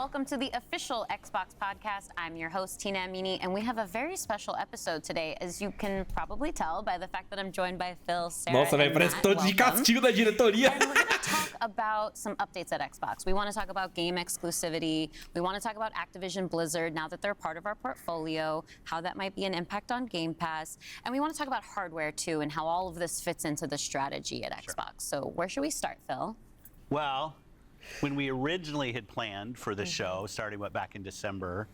welcome to the official Xbox podcast. I'm your host, Tina Amini, and we have a very special episode today, as you can probably tell by the fact that I'm joined by Phil, Sarah, Nossa, velho, parece que tô de castigo da diretoria. And we're going to talk about some updates at Xbox. We want to talk about game exclusivity. We want to talk about Activision Blizzard, now that they're part of our portfolio, how that might be an impact on Game Pass. And we want to talk about hardware, too, and how all of this fits into the strategy at Xbox. So where should we start, Phil? Well, when we originally had planned for the show, starting back in December,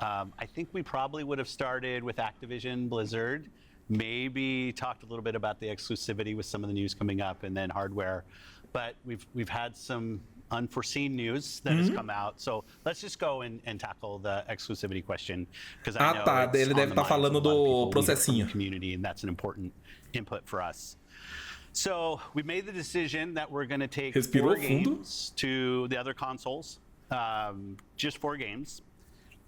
I think we probably would have started with Activision Blizzard, maybe talked a little bit about the exclusivity with some of the news coming up, and then hardware. But we've had some unforeseen news that has come out. So let's just go and tackle the exclusivity question, because I know tá, ele deve estar falando do processinho. Community, and that's an important input for us. So we made the decision that we're going to take Respirou 4 games to the other consoles, just 4 games.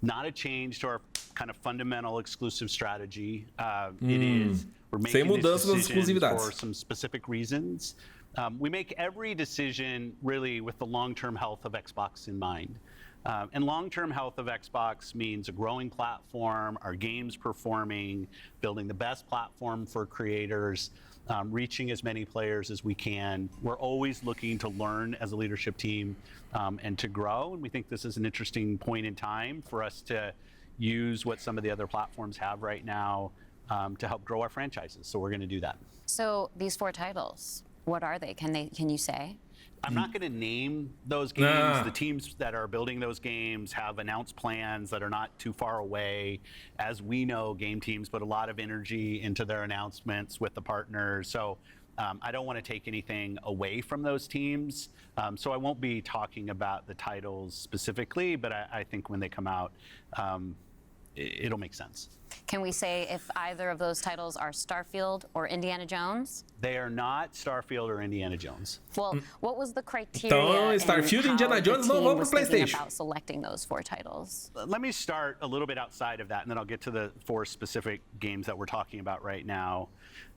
Not a change to our kind of fundamental exclusive strategy. It is, we're making this decision for some specific reasons. We make every decision really with the long-term health of Xbox in mind. And long-term health of Xbox means a growing platform, our games performing, building the best platform for creators, reaching as many players as we can. We're always looking to learn as a leadership team and to grow. And we think this is an interesting point in time for us to use what some of the other platforms have right now to help grow our franchises. So we're going to do that. So these 4 titles, what are they? Can you say? I'm not going to name those games. The teams that are building those games have announced plans that are not too far away. As we know, game teams put a lot of energy into their announcements with the partners. So I don't want to take anything away from those teams. So I won't be talking about the titles specifically, but I think when they come out, it'll make sense. Can we say if either of those titles are Starfield or Indiana Jones? They are not Starfield or Indiana Jones. Well, what was the criteria Então, Starfield e Indiana Jones não vão pro PlayStation. About selecting those 4 titles? Let me start a little bit outside of that, and then I'll get to the 4 specific games that we're talking about right now.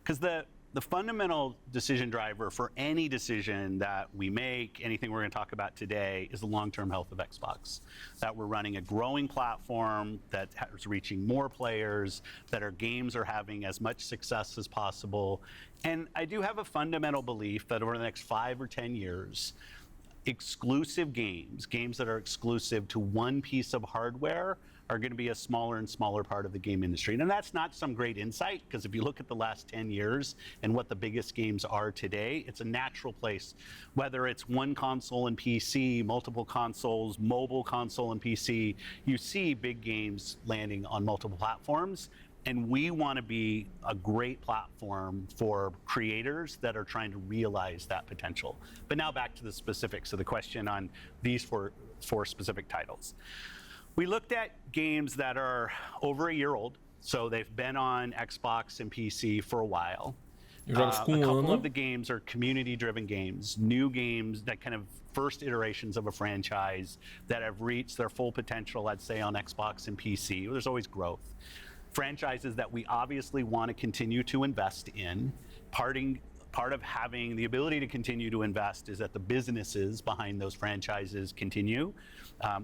Because the fundamental decision driver for any decision that we make, anything we're going to talk about today, is the long-term health of Xbox. That we're running a growing platform that is reaching more players, that our games are having as much success as possible. And I do have a fundamental belief that over the next 5 or 10 years, exclusive games that are exclusive to one piece of hardware, are going to be a smaller and smaller part of the game industry. And that's not some great insight, because if you look at the last 10 years and what the biggest games are today, it's a natural place. Whether it's one console and PC, multiple consoles, mobile console and PC, you see big games landing on multiple platforms. And we want to be a great platform for creators that are trying to realize that potential. But now back to the specifics of the question on these four specific titles. We looked at games that are over a year old, so they've been on Xbox and PC for a while. A couple of the games are community-driven games, new games that kind of first iterations of a franchise that have reached their full potential, I'd say, on Xbox and PC. There's always growth. Franchises that we obviously want to continue to invest in. Part of having the ability to continue to invest is that the businesses behind those franchises continue.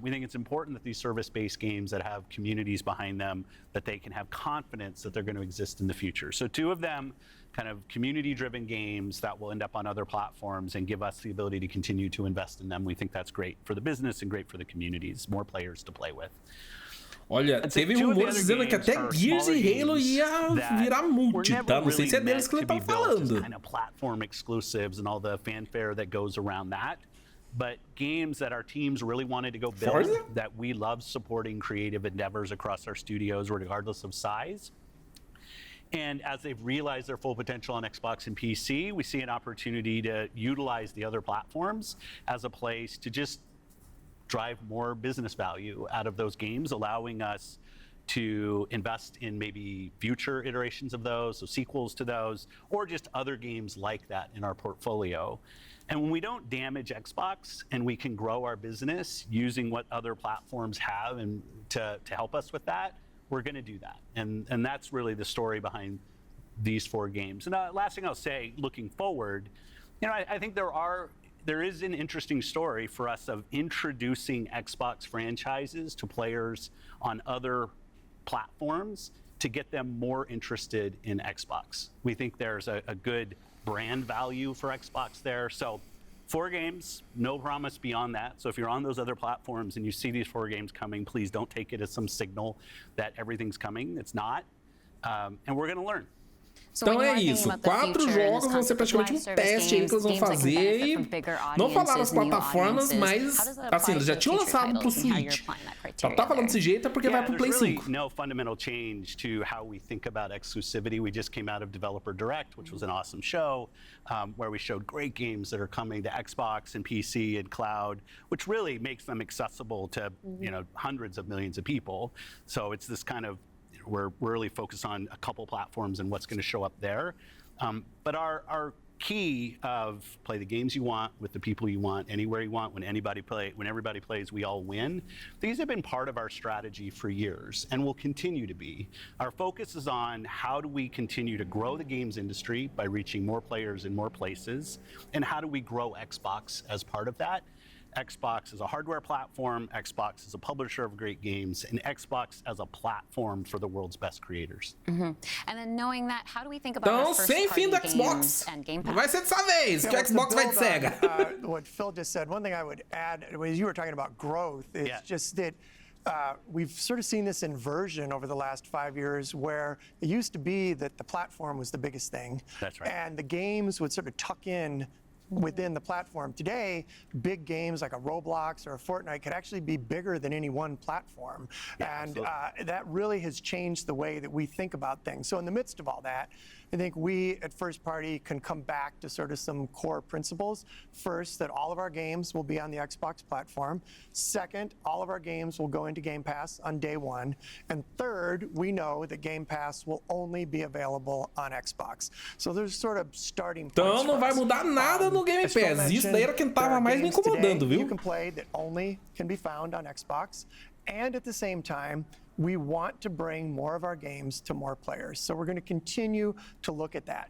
We think it's important that these service-based games that have communities behind them, that they can have confidence that they're going to exist in the future. So 2 of them, kind of community-driven games that will end up on other platforms and give us the ability to continue to invest in them. We think that's great for the business and great for the communities, more players to play with. Olha, teve rumores dizendo que até Gears e Halo ia virar multi, tá? Não sei se é deles que ele tá falando. Kind of platform exclusives and all the fanfare that goes around that. But games that our teams really wanted to go build, that we love supporting creative endeavors across our studios, regardless of size. And as they've realized their full potential on Xbox and PC, we see an opportunity to utilize the other platforms as a place to just drive more business value out of those games, allowing us to invest in maybe future iterations of those, so sequels to those, or just other games like that in our portfolio. And when we don't damage Xbox and we can grow our business using what other platforms have and to help us with that, we're going to do that. And that's really the story behind these 4 games. And last thing I'll say, looking forward, I think there are there is an interesting story for us of introducing Xbox franchises to players on other platforms to get them more interested in Xbox. We think there's a good brand value for Xbox there. So 4 games, no promise beyond that. So if you're on those other platforms and you see these 4 games coming, please don't take it as some signal that everything's coming. It's not. And we're going to learn. Então é isso, 4 jogos vão ser praticamente um teste aí que eles vão fazer e não falaram as plataformas, mas assim, eles já tinham lançado pro Switch. Já tá falando desse jeito é porque vai pro Play 5. No fundamental change to how we think about exclusivity. We just came out of Developer Direct, which was an awesome show, where we showed great games that are coming to Xbox and PC and cloud, which really makes them accessible to hundreds of millions of people. So it's this kind of we're really focused on a couple platforms and what's going to show up there. But our key of play the games you want with the people you want, anywhere you want, when everybody plays, we all win. These have been part of our strategy for years and will continue to be. Our focus is on how do we continue to grow the games industry by reaching more players in more places, and how do we grow Xbox as part of that. Xbox is a hardware platform, Xbox is a publisher of great games, and Xbox as a platform for the world's best creators. And then knowing that, how do we think about our first-party games and Game Pass? Vai ser dessa vez que o Xbox vai de cega. What Phil just said, one thing I would add, as you were talking about growth, is just that we've sort of seen this inversion over the last 5 years where it used to be that the platform was the biggest thing. That's right. And the games would sort of tuck in within the platform. Today, big games like a Roblox or a Fortnite could actually be bigger than any one platform. And that really has changed the way that we think about things. So in the midst of all that, I think we at First Party can come back to sort of some core principles. First, that all of our games will be on the Xbox platform. Second, all of our games will go into Game Pass on day 1. And third, we know that Game Pass will only be available on Xbox. So there's sort of starting points. Então não vai mudar nada no Game Pass. Isso daí era quem tava mais me incomodando, viu? You can play that only can be found on Xbox. And at the same time, we want to bring more of our games to more players. So we're going to continue to look at that.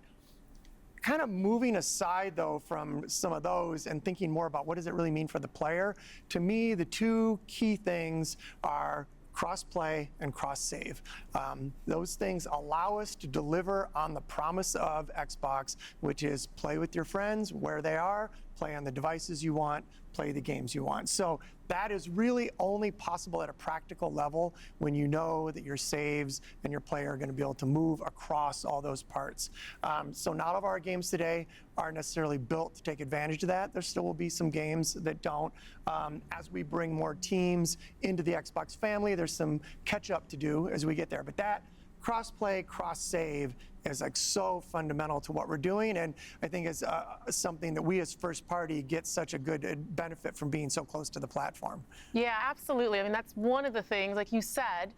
Kind of moving aside, though, from some of those and thinking more about what does it really mean for the player, to me, the 2 key things are cross-play and cross-save. Those things allow us to deliver on the promise of Xbox, which is play with your friends where they are, play on the devices you want, play the games you want. So that is really only possible at a practical level when you know that your saves and your player are going to be able to move across all those parts. So not all of our games today are necessarily built to take advantage of that. There still will be some games that don't. As we bring more teams into the Xbox family, there's some catch up to do as we get there. But that cross-play, cross-save is like so fundamental to what we're doing, and I think is something that we as First Party get such a good benefit from being so close to the platform. Yeah, absolutely. I mean, that's one of the things, like you said,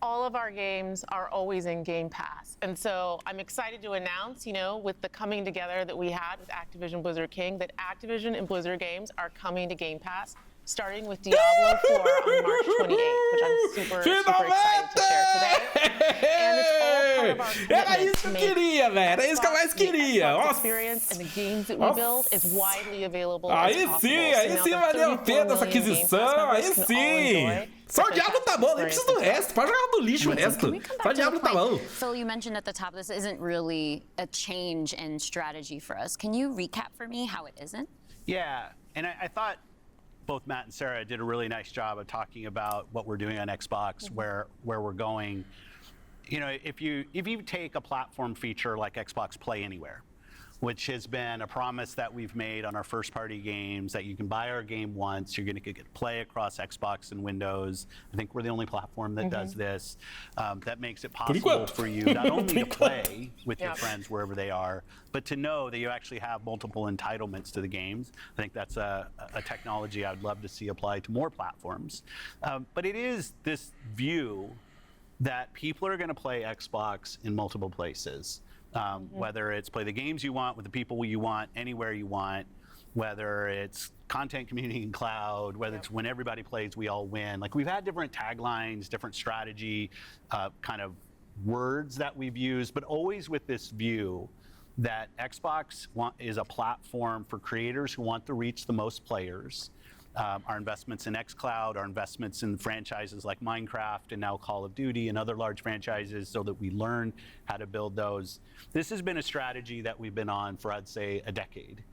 all of our games are always in Game Pass. And so I'm excited to announce, with the coming together that we had with Activision Blizzard King, that Activision and Blizzard games are coming to Game Pass, starting with Diablo 4 on March 28th, which I'm super excited to share today. And it's all part of our Era isso que eu queria, velho. Era isso que eu mais queria. Nossa. Experience and the games that we build is widely available. Aí sim valeu a pena essa aquisição. Aí sim. Só o Diablo tá bom, nem preciso do resto. Pode jogar no lixo o resto. Só o Diablo tá bom. Phil, you mentioned at the top this isn't really a change in strategy for us. Can you recap for me how it isn't? Yeah, and I thought both Matt and Sarah did a really nice job of talking about what we're doing on Xbox, where we're going. If you take a platform feature like Xbox Play Anywhere, which has been a promise that we've made on our first-party games, that you can buy our game once, you're going to get play across Xbox and Windows. I think we're the only platform that does this. That makes it possible for you not only to play with your friends wherever they are, but to know that you actually have multiple entitlements to the games. I think that's a technology I'd love to see applied to more platforms. But it is this view that people are going to play Xbox in multiple places. Whether it's play the games you want with the people you want, anywhere you want, whether it's content, community, and cloud, whether it's when everybody plays, we all win. Like, we've had different taglines, different strategy kind of words that we've used, but always with this view that Xbox is a platform for creators who want to reach the most players. Our investments in xCloud, our investments in franchises like Minecraft and now Call of Duty and other large franchises so that we learn how to build those. This has been a strategy that we've been on for, I'd say, a decade.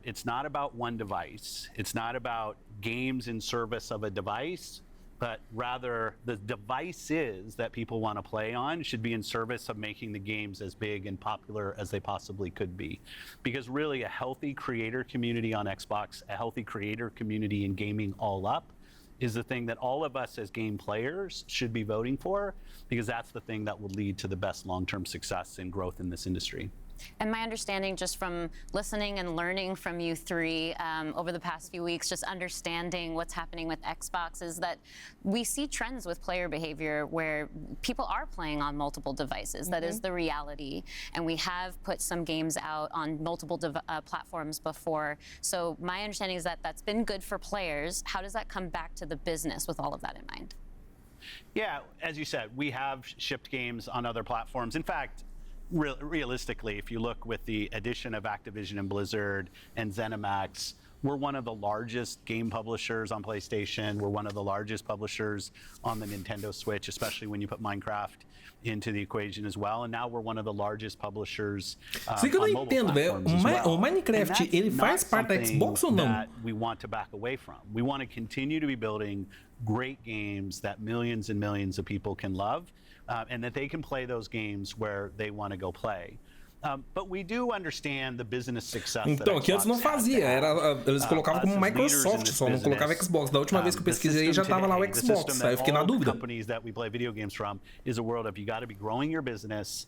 It's not about one device. It's not about games in service of a device, but rather the devices that people want to play on should be in service of making the games as big and popular as they possibly could be. Because really a healthy creator community on Xbox, a healthy creator community in gaming all up, is the thing that all of us as game players should be voting for, because that's the thing that will lead to the best long-term success and growth in this industry. And my understanding, just from listening and learning from you three over the past few weeks, just understanding what's happening with Xbox, is that we see trends with player behavior where people are playing on multiple devices. That is the reality. And we have put some games out on multiple platforms before. So my understanding is that that's been good for players. How does that come back to the business with all of that in mind? Yeah, as you said, we have shipped games on other platforms. In fact, realistically, if you look with the addition of Activision and Blizzard and ZeniMax, we're one of the largest game publishers on PlayStation. We're one of the largest publishers on the Nintendo Switch, especially when you put Minecraft into the equation as well. And now we're one of the largest publishers on mobile platforms as well. O Minecraft, ele faz parte da Xbox ou não? That we want to back away from. We want to continue to be building great games that millions and millions of people can love. And that they can play those games where they want to go play. But we do understand the business success. Então, que antes não fazia, eles colocavam como Microsoft, só não colocava Xbox. Da última vez que eu pesquisei já estava lá o Xbox, aí eu fiquei na dúvida. Companies that we play video games from is a world of you got to be growing your business.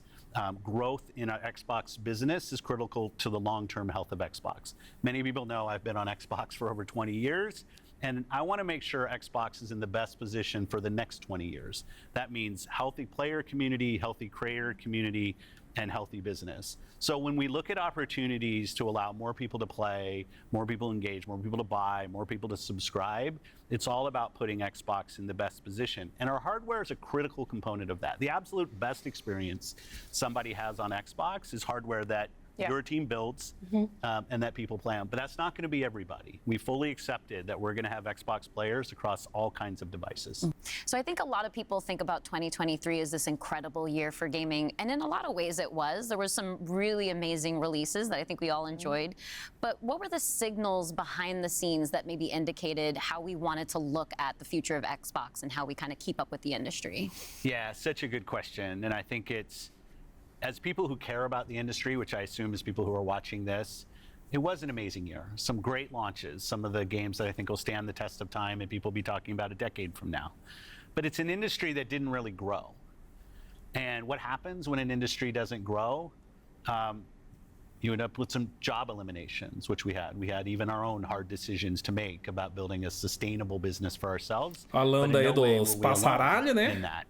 Growth in our Xbox business is critical to the long-term health of Xbox. Many people know I've been on Xbox for over 20 years. And I want to make sure Xbox is in the best position for the next 20 years. That means healthy player community, healthy creator community, and healthy business. So when we look at opportunities to allow more people to play, more people engage, more people to buy, more people to subscribe, it's all about putting Xbox in the best position. And our hardware is a critical component of that. The absolute best experience somebody has on Xbox is hardware that your team builds and that people play on. But that's not going to be everybody. We fully accepted that we're going to have Xbox players across all kinds of devices. So I think a lot of people think about 2023 as this incredible year for gaming. And in a lot of ways it was. There were some really amazing releases that I think we all enjoyed. But what were the signals behind the scenes that maybe indicated how we wanted to look at the future of Xbox and how we kind of keep up with the industry? Yeah, such a good question. And I think it's, as people who care about the industry, which I assume is people who are watching this, it was an amazing year. Some great launches, some of the games that I think will stand the test of time and people will be talking about a decade from now. But it's an industry that didn't really grow. And what happens when an industry doesn't grow? You end up with some job eliminations, which we had. We had even our own hard decisions to make about building a sustainable business for ourselves. Falando aí dos passaralho, né? In that.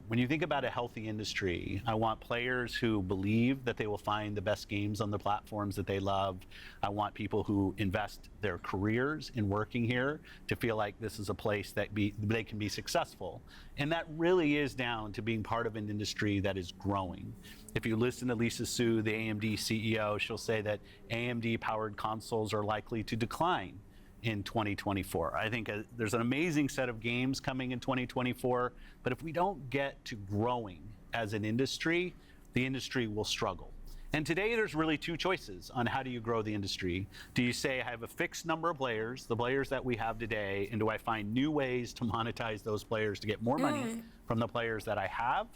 When you think about a healthy industry, I want players who believe that they will find the best games on the platforms that they love. I want people who invest their careers in working here to feel like this is a place that they can be successful. And that really is down to being part of an industry that is growing. If you listen to Lisa Su, the AMD CEO, she'll say that AMD-powered consoles are likely to decline in 2024. I think there's an amazing set of games coming in 2024, but if we don't get to growing as an industry, the industry will struggle. And today there's really two choices on how do you grow the industry. Do you say I have a fixed number of players, the players that we have today, and do I find new ways to monetize those players to get more money from the players that I have?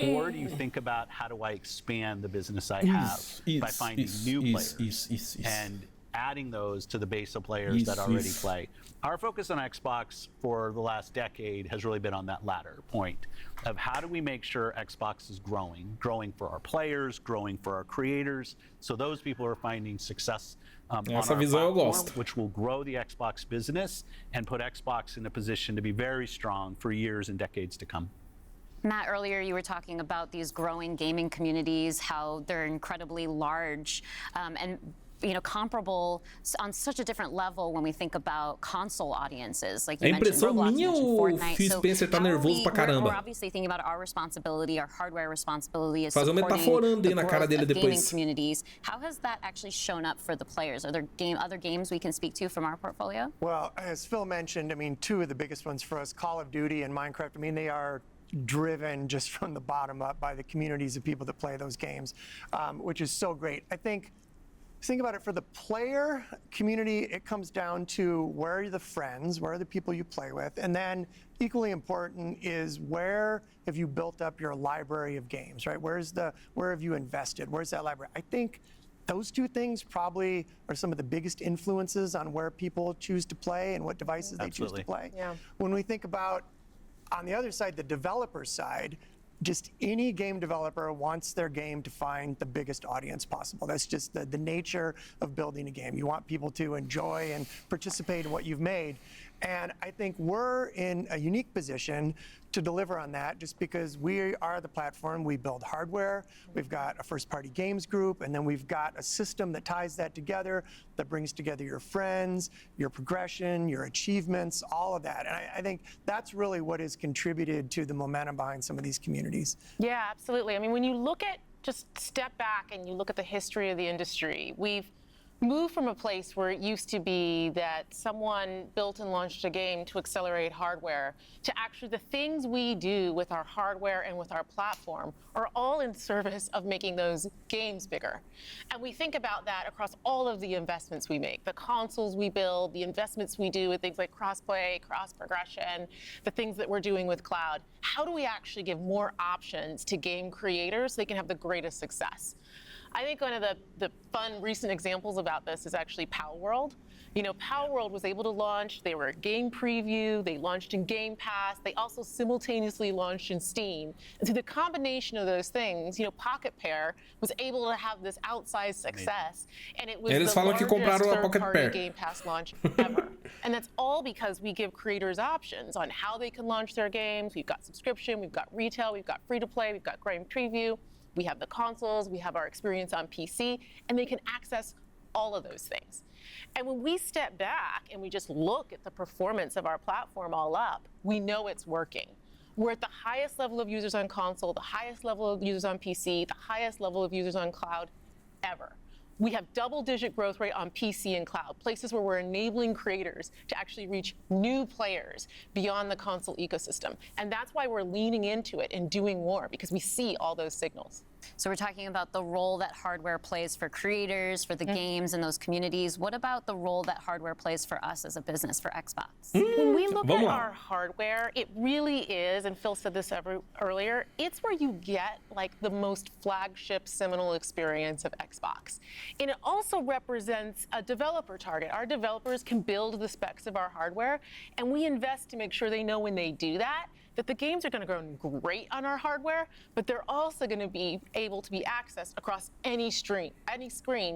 Or do you think about how do I expand the business I have by finding new players and adding those to the base of players that already play? Our focus on Xbox for the last decade has really been on that latter point of how do we make sure Xbox is growing for our players, growing for our creators, so those people are finding success on our platform, which will grow the Xbox business and put Xbox in a position to be very strong for years and decades to come. Matt, earlier you were talking about these growing gaming communities, how they're incredibly large, and comparable on such a different level when we think about console audiences. Like you É mentioned, impressão Roblox, minha you mentioned ou Fortnite. Phil Spencer tá nervoso pra caramba? We're obviously thinking about our responsibility, our hardware responsibility is Fazer metaforando aí na cara dele gaming depois. communities. How has that actually shown up for the players? Are there other games we can speak to from our portfolio? Well, as Phil mentioned, I mean, two of the biggest ones for us, Call of Duty and Minecraft, I mean, they are driven just from the bottom up by the communities of people that play those games, which is so great. I think about it, for the player community, it comes down to where are the friends, where are the people you play with, and then equally important is where have you built up your library of games, right? Where have you invested? Where's that library? I think those two things probably are some of the biggest influences on where people choose to play and what devices they choose to play. Yeah. When we think about, on the other side, the developer side, just any game developer wants their game to find the biggest audience possible. That's just the nature of building a game. You want people to enjoy and participate in what you've made. And I think we're in a unique position to deliver on that just because we are the platform. We build hardware, we've got a first-party games group, and then we've got a system that ties that together, that brings together your friends, your progression, your achievements, all of that. And I think that's really what has contributed to the momentum behind some of these communities. Yeah, absolutely. I mean, when you look at, just step back and you look at the history of the industry, we've moved from a place where it used to be that someone built and launched a game to accelerate hardware to actually the things we do with our hardware and with our platform are all in service of making those games bigger. And we think about that across all of the investments we make, the consoles we build, the investments we do with things like cross-play, cross-progression, the things that we're doing with cloud. How do we actually give more options to game creators so they can have the greatest success? I think one of the fun recent examples about this is actually Power World. You know, Power World was able to launch, they were a game preview, they launched in Game Pass, they also simultaneously launched in Steam. And through the combination of those things, you know, Pocket Pair was able to have this outsized success. And it was Eles the falam que compraram largest a Pocket third-party Pair. Game Pass launch ever. And that's all because we give creators options on how they can launch their games. We've got subscription, we've got retail, we've got free-to-play, we've got game preview. We have the consoles, we have our experience on PC, and they can access all of those things. And when we step back and we just look at the performance of our platform all up, we know it's working. We're at the highest level of users on console, the highest level of users on PC, the highest level of users on cloud ever. We have double-digit growth rate on PC and cloud, places where we're enabling creators to actually reach new players beyond the console ecosystem. And that's why we're leaning into it and doing more, because we see all those signals. So we're talking about the role that hardware plays for creators, for the games and those communities. What about the role that hardware plays for us as a business, for Xbox? When we look at our hardware, it really is, and Phil said this earlier, it's where you get like the most flagship seminal experience of Xbox. And it also represents a developer target. Our developers can build the specs of our hardware, and we invest to make sure they know when they do that the games are going to run great on our hardware, but they're also going to be able to be accessed across any screen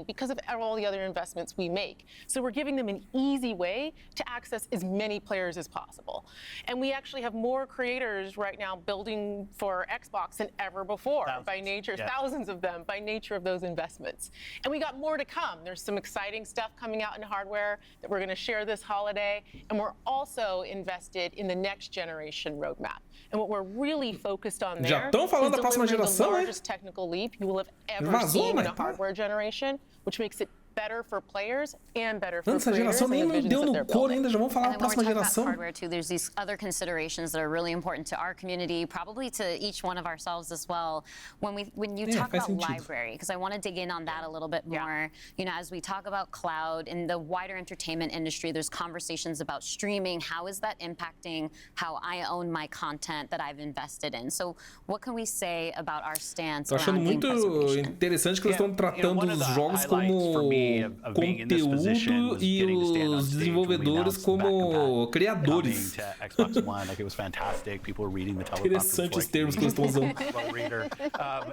because of all the other investments we make. So we're giving them an easy way to access as many players as possible. And we actually have more creators right now building for Xbox than ever before, by nature, thousands of them, by nature of those investments. And we got more to come. There's some exciting stuff coming out in hardware that we're going to share this holiday, and we're also invested in the next generation roadmap. And what we're really focused on there Já estão falando da próxima the geração, largest technical leap you will have ever seen in a né? hardware generation, which makes it better for players and better for Essa creators geração and nem the não visions deu that no they're couro building. ainda, já vamos falar da And then when próxima we're talking about geração. hardware too, there's these other considerations that are really important to our community, probably to each one of ourselves as well. When you talk faz about sentido. library, because I want to dig in on that a little bit more. You know, as we talk about cloud in the wider entertainment industry, there's conversations about streaming. How is that impacting how I own my content that I've invested in? So what can we say about our stance Tô achando around game muito preservation? interessante que eles estão tratando one of os the jogos highlights como for me of being in this position conteúdo was e getting to stand on os stage when we desenvolvedores announced como that criadores. coming to Xbox One. Like, it was fantastic. People were reading the teleprompter. Interessante os termos que eles estão usando. Reader,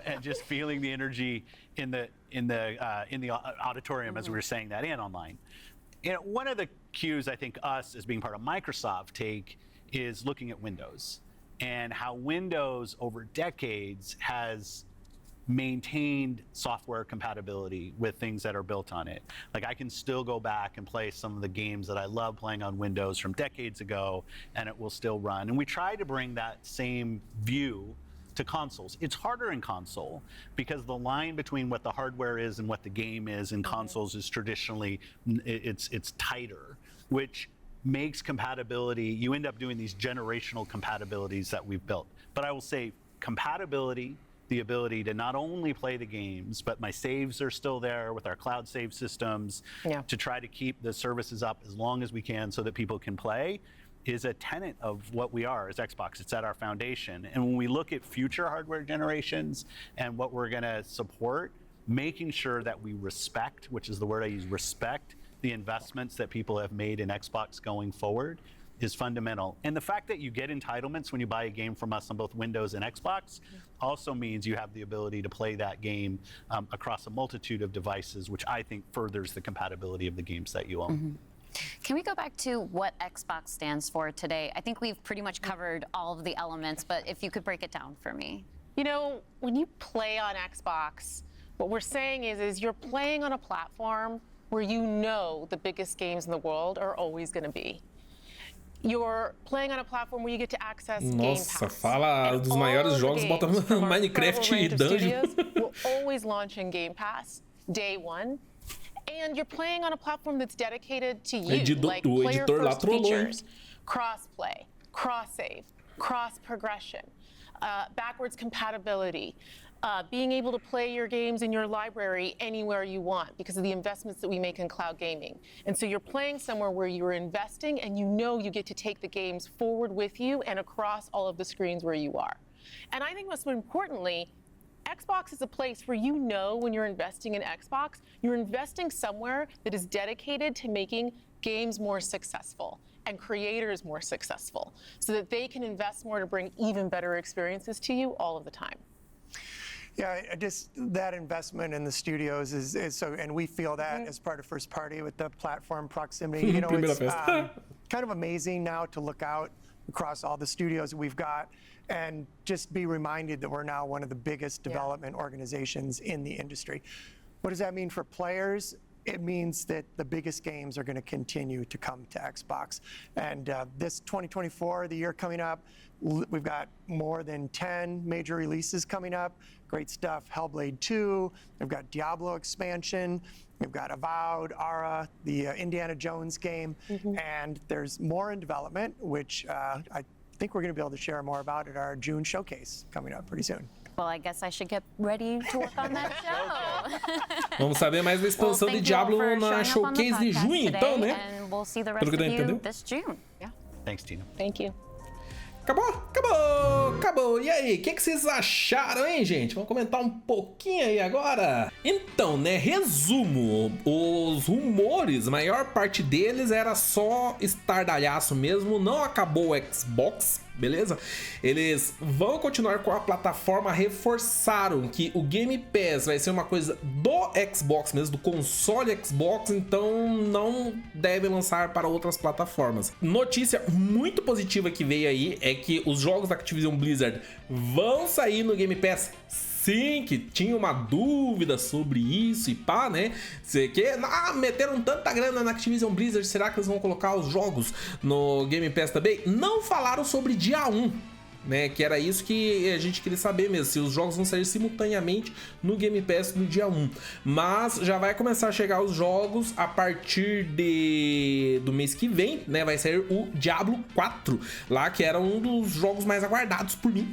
and just feeling the energy in the auditorium as we were saying that and online. You know, one of the cues I think us as being part of Microsoft take is looking at Windows and how Windows over decades has maintained software compatibility with things that are built on it. Like I can still go back and play some of the games that I love playing on Windows from decades ago, and it will still run. And we try to bring that same view to consoles. It's harder in console because the line between what the hardware is and what the game is in consoles is traditionally, it's tighter, which makes compatibility, you end up doing these generational compatibilities that we've built. But I will say compatibility, the ability to not only play the games, but my saves are still there with our cloud save systems to try to keep the services up as long as we can so that people can play, is a tenet of what we are as Xbox. It's at our foundation. And when we look at future hardware generations and what we're going to support, making sure that we respect, which is the word I use, respect the investments that people have made in Xbox going forward is fundamental. And the fact that you get entitlements when you buy a game from us on both Windows and Xbox also means you have the ability to play that game across a multitude of devices, which I think furthers the compatibility of the games that you own. Can we go back to what Xbox stands for today? I think we've pretty much covered all of the elements, but if you could break it down for me. You know, when you play on Xbox, what we're saying is you're playing on a platform where you know the biggest games in the world are always going to be. You're playing on a platform where you get to access Game Pass. Nossa, fala dos maiores jogos, bota Minecraft e Dungeon. Will always launch in Game Pass day one. And you're playing on a platform that's dedicated to you, like player-first features, cross-play, cross-save, cross-progression, backwards compatibility, being able to play your games in your library anywhere you want because of the investments that we make in cloud gaming. And so you're playing somewhere where you're investing and you know you get to take the games forward with you and across all of the screens where you are. And I think most importantly, Xbox is a place where you know when you're investing in Xbox, you're investing somewhere that is dedicated to making games more successful and creators more successful so that they can invest more to bring even better experiences to you all of the time. Yeah, just that investment in the studios is so, and we feel that as part of first party with the platform proximity. You know, it's kind of amazing now to look out across all the studios we've got and just be reminded that we're now one of the biggest development organizations in the industry. What does that mean for players? It means that the biggest games are going to continue to come to Xbox. And this 2024, the year coming up, we've got more than 10 major releases coming up. Great stuff. Hellblade 2. We've got Diablo expansion. We've got Avowed, Ara, the Indiana Jones game. And there's more in development, which I think we're going to be able to share more about at our June showcase coming up pretty soon. Well, I guess I should get ready to work on that show. Vamos saber mais da expansão de Diablo na showcase de junho, então, né? And we'll see the rest of you this June. Yeah. Thanks, Tina. Thank you. Acabou! E aí, o que vocês acharam, hein, gente? Vamos comentar um pouquinho aí agora? Então, né, resumo, os rumores, a maior parte deles era só estardalhaço mesmo, não acabou o Xbox, beleza? Eles vão continuar com a plataforma, reforçaram que o Game Pass vai ser uma coisa do Xbox mesmo, do console Xbox, então não deve lançar para outras plataformas. Notícia muito positiva que veio aí é que os jogos da Activision Blizzard vão sair no Game Pass. Sim, que tinha uma dúvida sobre isso e pá, né? Meteram tanta grana na Activision Blizzard, será que eles vão colocar os jogos no Game Pass também? Não falaram sobre dia 1. Né, que era isso que a gente queria saber mesmo, se os jogos vão sair simultaneamente no Game Pass no dia 1. Mas já vai começar a chegar os jogos a partir do mês que vem, né? Vai sair o Diablo 4, lá que era um dos jogos mais aguardados por mim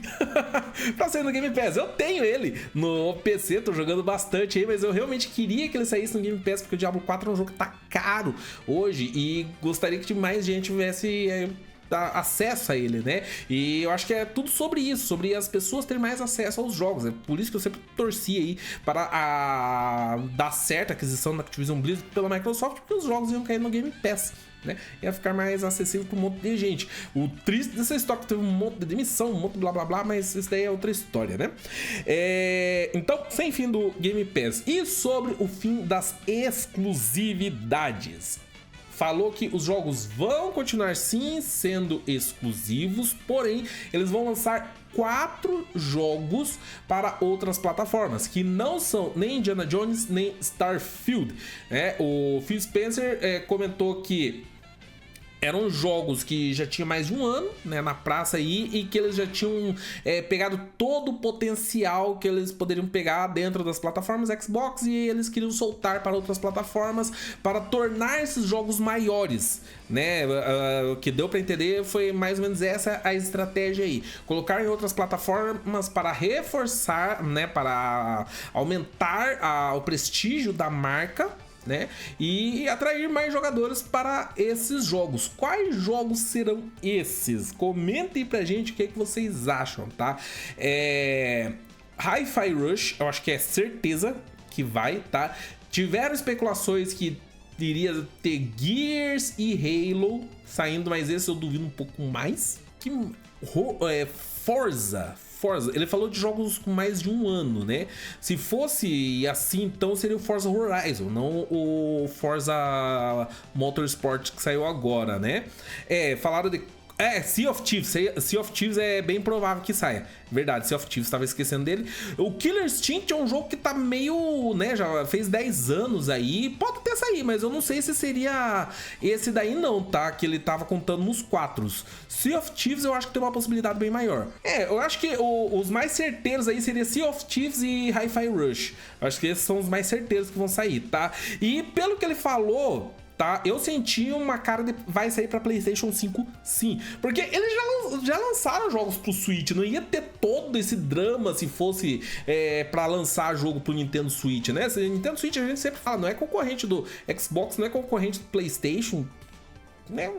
pra sair no Game Pass. Eu tenho ele no PC, tô jogando bastante aí, mas eu realmente queria que ele saísse no Game Pass, porque o Diablo 4 é um jogo que tá caro hoje e gostaria que mais gente tivesse acesso a ele, né? E eu acho que é tudo sobre isso, sobre as pessoas terem mais acesso aos jogos. É por isso que eu sempre torci aí para dar certa aquisição da Activision Blizzard pela Microsoft, porque os jogos iam cair no Game Pass, né? Ia ficar mais acessível para um monte de gente. O triste dessa história que teve um monte de demissão, um monte de blá blá blá, mas isso daí é outra história, né? Então, sem fim do Game Pass. E sobre o fim das exclusividades. falou que os jogos vão continuar sim sendo exclusivos, porém eles vão lançar 4 jogos para outras plataformas, que não são nem Indiana Jones nem Starfield, né? O Phil Spencer comentou que eram jogos que já tinha mais de um ano, né, na praça aí, e que eles já tinham pegado todo o potencial que eles poderiam pegar dentro das plataformas Xbox, e eles queriam soltar para outras plataformas para tornar esses jogos maiores, né? O que deu para entender foi mais ou menos essa a estratégia aí, colocar em outras plataformas para reforçar, né, para aumentar o prestígio da marca, né? E atrair mais jogadores para esses jogos. Quais jogos serão esses? Comentem pra gente o que vocês acham, tá? Hi-Fi Rush, eu acho que é certeza que vai, tá? Tiveram especulações que iria ter Gears e Halo saindo, mas esse eu duvido um pouco mais. Forza, ele falou de jogos com mais de um ano, né? Se fosse assim, então seria o Forza Horizon, não o Forza Motorsport que saiu agora, né? Falaram de... Sea of Thieves. Sea of Thieves é bem provável que saia. Verdade, Sea of Thieves, estava esquecendo dele. O Killer Instinct é um jogo que tá meio, né, já fez 10 anos aí. Pode até sair, mas eu não sei se seria esse daí não, tá? Que ele tava contando nos 4. Sea of Thieves eu acho que tem uma possibilidade bem maior. Eu acho que os mais certeiros aí seria Sea of Thieves e Hi-Fi Rush. Eu acho que esses são os mais certeiros que vão sair, tá? E pelo que ele falou... tá? Eu senti uma cara de vai sair pra PlayStation 5 sim, porque eles já lançaram jogos pro Switch, não ia ter todo esse drama se fosse pra lançar jogo pro Nintendo Switch, né? Nintendo Switch a gente sempre fala, não é concorrente do Xbox, não é concorrente do PlayStation, né?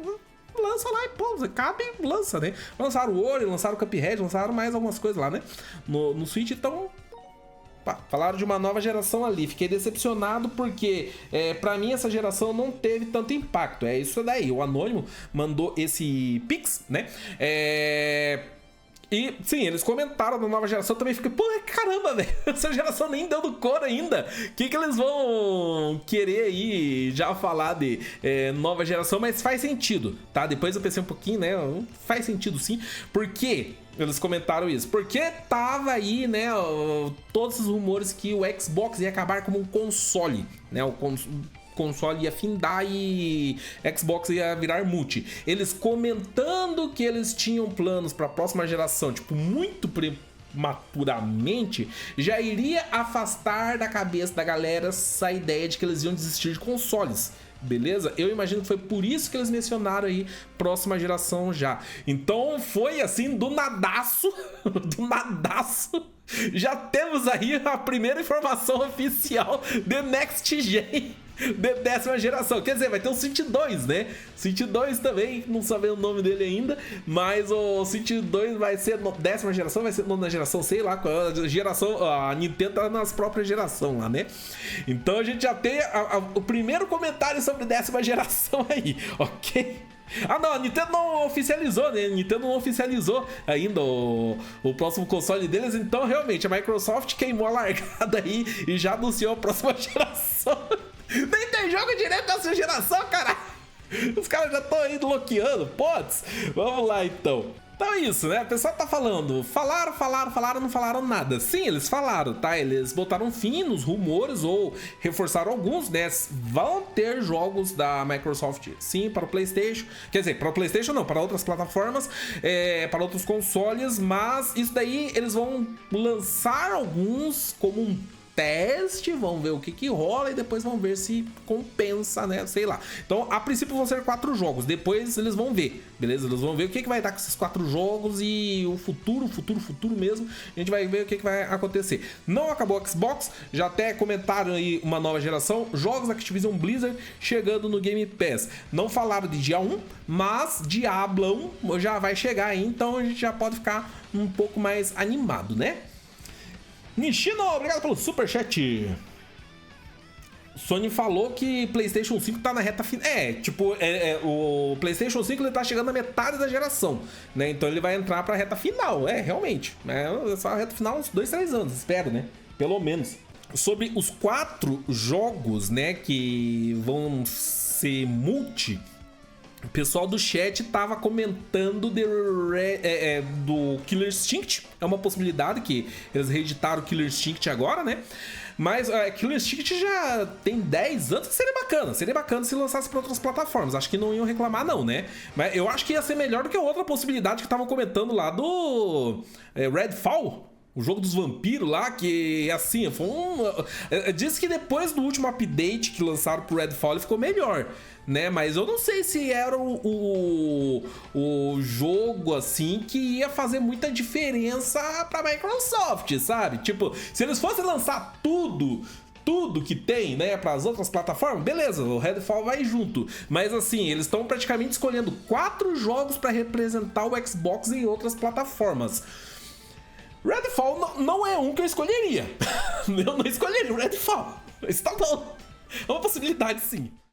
Lança lá e pô, cabe e lança, né? Lançaram o Ori, lançaram o Cuphead, lançaram mais algumas coisas lá, né? No Switch, então... falaram de uma nova geração ali, fiquei decepcionado porque pra mim essa geração não teve tanto impacto, é isso daí, o Anônimo mandou esse pix, né, e sim, eles comentaram da nova geração, também fiquei, pô, caramba, velho, essa geração nem dando cor ainda, o que eles vão querer aí já falar de nova geração, mas faz sentido, tá, depois eu pensei um pouquinho, né, faz sentido sim, porque... eles comentaram isso, porque tava aí, né, todos os rumores que o Xbox ia acabar como um console, né, o console ia findar e Xbox ia virar multi. Eles comentando que eles tinham planos para a próxima geração, tipo, muito prematuramente, já iria afastar da cabeça da galera essa ideia de que eles iam desistir de consoles. Beleza? Eu imagino que foi por isso que eles mencionaram aí próxima geração já. Então foi assim, do nadaço, do nadaço. Já temos aí a primeira informação oficial de Next Gen de 10ª geração. Quer dizer, vai ter o Switch 2, né? Switch 2 também, não sabemos o nome dele ainda, mas o Switch 2 vai ser 10ª geração, vai ser 9ª geração, sei lá qual a geração, a Nintendo tá nas próprias gerações lá, né? Então a gente já tem o primeiro comentário sobre 10ª geração aí, ok? Ah não, a Nintendo não oficializou, né? A Nintendo não oficializou ainda o próximo console deles, então realmente a Microsoft queimou a largada aí e já anunciou a próxima geração. Nem tem jogo direto dessa geração, cara. Os caras já estão aí bloqueando, pots. Vamos lá então. Então é isso, né? O pessoal tá falando. Falaram, não falaram nada. Sim, eles falaram, tá? Eles botaram fim nos rumores ou reforçaram alguns, né? Vão ter jogos da Microsoft, sim, para o PlayStation. Quer dizer, para o PlayStation não, para outras plataformas, para outros consoles. Mas isso daí eles vão lançar alguns como um teste, vão ver o que rola e depois vão ver se compensa, né? Sei lá. Então, a princípio vão ser 4 jogos, depois eles vão ver, beleza? Eles vão ver o que vai dar com esses 4 jogos e o futuro mesmo, a gente vai ver o que vai acontecer. Não acabou o Xbox, já até comentaram aí uma nova geração, jogos da Activision Blizzard chegando no Game Pass. Não falaram de dia 1, mas Diablão já vai chegar aí, então a gente já pode ficar um pouco mais animado, né? Nishino, obrigado pelo superchat. Sony falou que PlayStation 5 tá na reta final. O PlayStation 5 ele tá chegando na metade da geração, né? Então ele vai entrar pra reta final, realmente. Essa reta final uns 2, 3 anos, espero, né? Pelo menos. Sobre os 4 jogos, né, que vão ser multi, o pessoal do chat tava comentando do Killer Instinct. É uma possibilidade que eles reeditaram o Killer Instinct agora, né? Mas Killer Instinct já tem 10 anos, que seria bacana se lançasse para outras plataformas. Acho que não iam reclamar não, né? Mas eu acho que ia ser melhor do que outra possibilidade que estavam comentando lá do Redfall. O jogo dos vampiros lá, que assim, foi diz que depois do último update que lançaram pro Redfall ele ficou melhor, né? Mas eu não sei se era o jogo, assim, que ia fazer muita diferença pra Microsoft, sabe? Tipo, se eles fossem lançar tudo que tem, né, para as outras plataformas, beleza, o Redfall vai junto. Mas assim, eles estão praticamente escolhendo 4 jogos para representar o Xbox em outras plataformas. Redfall não é um que eu escolheria. Eu não escolheria o Redfall. Isso tá bom. É uma possibilidade, sim.